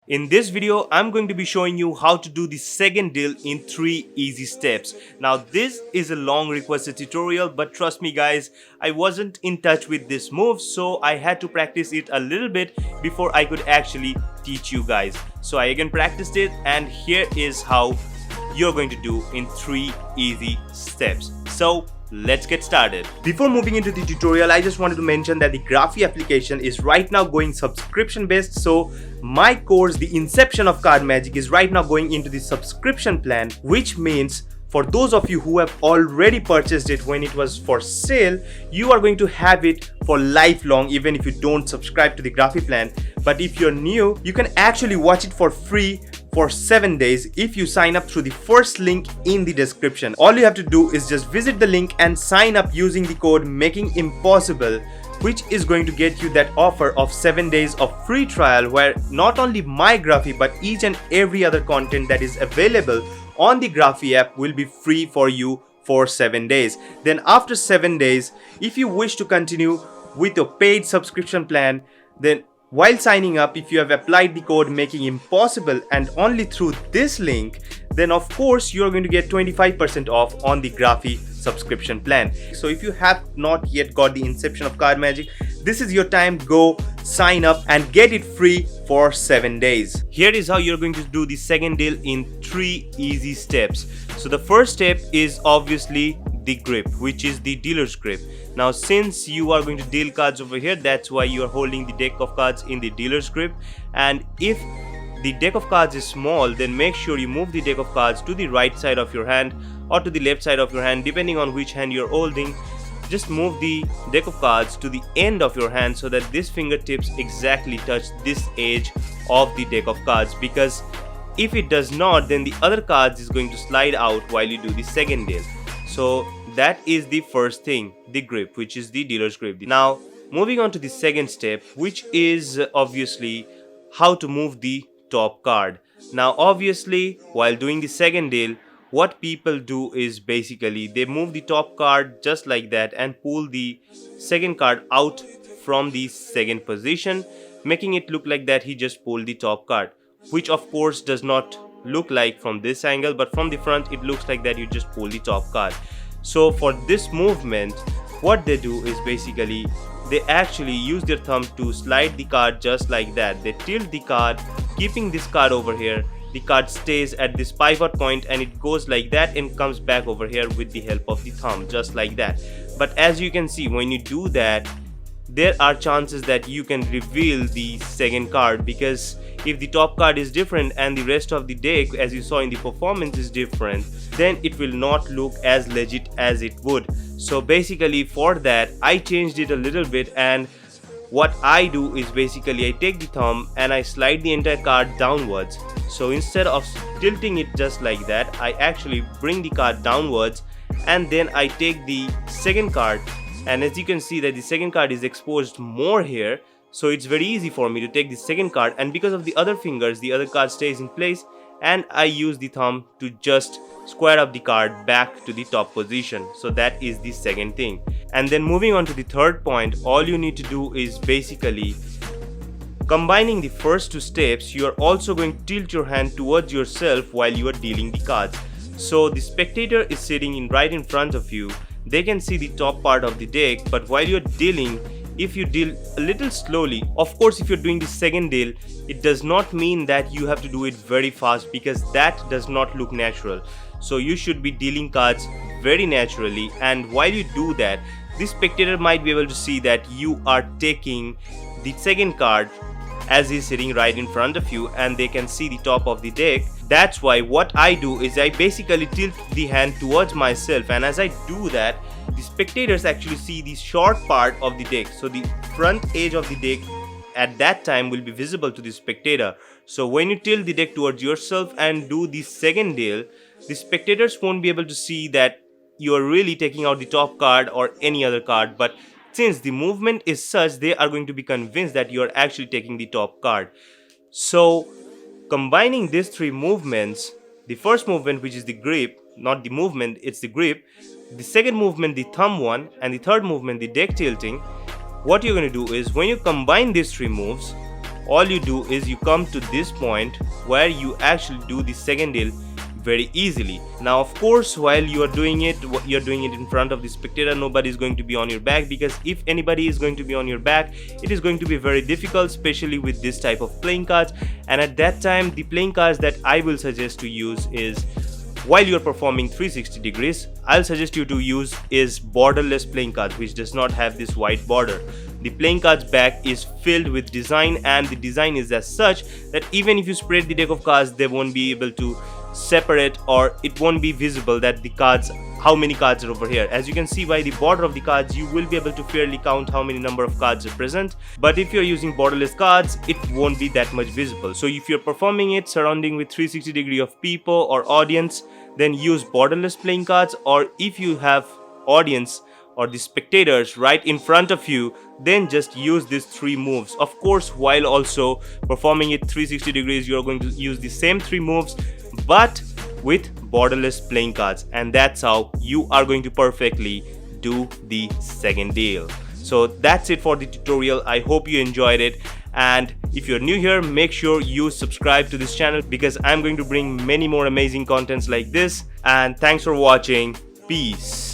In this video, I'm going to be showing you how to do the second deal in 3 easy steps. Now this is a long requested tutorial, but trust me guys, I wasn't in touch with this move, so I had to practice it a little bit before I could actually teach you guys. So I again practiced it, and here is how you're going to do in 3 easy steps. So let's get started. Before moving into the tutorial, I just wanted to mention that the Graphy application is right now going subscription based. So my course, The Inception of Card Magic, is right now going into the subscription plan, which means for those of you who have already purchased it when it was for sale, you are going to have it for lifelong even if you don't subscribe to the Graphy plan. But if you're new, you can actually watch it for free for 7 days if you sign up through the first link in the description. All you have to do is just visit the link and sign up using the code MAKINGIMPOSSIBLE, which is going to get you that offer of 7 days of free trial, where not only my Graphy but each and every other content that is available on the Graphy app will be free for you for 7 days. Then after 7 days, if you wish to continue with your paid subscription plan, then while signing up, if you have applied the code MAKINGIMPOSSIBLE and only through this link, then of course you're going to get 25% off on the Graphy subscription plan. So if you have not yet got the Inception of Card Magic, this is your time. Go sign up and get it free for 7 days. Here is how you're going to do the second deal in 3 easy steps. So the first step is obviously the grip, which is the dealer's grip. Now since you are going to deal cards over here, that's why you are holding the deck of cards in the dealer's grip. And if the deck of cards is small, then make sure you move the deck of cards to the right side of your hand or to the left side of your hand, depending on which hand you're holding. Just move the deck of cards to the end of your hand so that this fingertips exactly touch this edge of the deck of cards, because if it does not, then the other cards is going to slide out while you do the second deal. So that is the first thing, the grip, which is the dealer's grip. Now moving on to the second step, which is obviously how to move the top card. Now obviously while doing the second deal, what people do is basically they move the top card just like that and pull the second card out from the second position, making it look like that he just pulled the top card, which of course does not look like from this angle, but from the front it looks like that you just pull the top card. So for this movement, what they do is basically they actually use their thumb to slide the card just like that. They tilt the card, keeping this card over here. The card stays at this pivot point and it goes like that and comes back over here with the help of the thumb, just like that. But as you can see, when you do that, there are chances that you can reveal the second card, because if the top card is different and the rest of the deck, as you saw in the performance, is different, then it will not look as legit as it would. So basically for that, I changed it a little bit, and what I do is basically I take the thumb and I slide the entire card downwards. So instead of tilting it just like that, I actually bring the card downwards, and then I take the second card, and as you can see that the second card is exposed more here, so it's very easy for me to take the second card, and because of the other fingers the other card stays in place, and I use the thumb to just square up the card back to the top position. So that is the second thing. And then moving on to the third point, all you need to do is basically combining the first 2 steps. You are also going to tilt your hand towards yourself while you are dealing the cards. So the spectator is sitting right in front of you. They can see the top part of the deck, but while you're dealing, if you deal a little slowly, of course if you're doing the second deal, it does not mean that you have to do it very fast, because that does not look natural. So you should be dealing cards very naturally, and while you do that, the spectator might be able to see that you are taking the second card as he's sitting right in front of you, and they can see the top of the deck. That's why what I do is I basically tilt the hand towards myself, and as I do that, the spectators actually see the short part of the deck. So the front edge of the deck at that time will be visible to the spectator. So when you tilt the deck towards yourself and do the second deal, the spectators won't be able to see that you are really taking out the top card or any other card, but since the movement is such, they are going to be convinced that you are actually taking the top card. So combining these 3 movements, the first movement, which is the grip, not the movement, it's the grip, the second movement, the thumb one, and the third movement, the deck tilting, what you're going to do is when you combine these 3 moves, all you do is you come to this point where you actually do the second deal very easily. Now of course, while you are doing it, you're doing it in front of the spectator. Nobody is going to be on your back, because if anybody is going to be on your back, it is going to be very difficult, especially with this type of playing cards. And at that time, the playing cards that I will suggest to use is, while you're performing 360 degrees, I'll suggest you to use is borderless playing cards, which does not have this white border. The playing cards back is filled with design, and the design is as such that even if you spread the deck of cards, they won't be able to separate, or it won't be visible that the cards, how many cards are over here. As you can see by the border of the cards, you will be able to fairly count how many number of cards are present. But if you're using borderless cards, it won't be that much visible. So if you're performing it surrounding with 360 degree of people or audience, then use borderless playing cards. Or if you have audience or the spectators right in front of you, then just use these three moves. Of course, while also performing it 360 degrees, you're going to use the same three moves, but with borderless playing cards, and that's how you are going to perfectly do the second deal. So that's it for the tutorial. I hope you enjoyed it, and if you're new here, make sure you subscribe to this channel, because I'm going to bring many more amazing contents like this. And thanks for watching. Peace.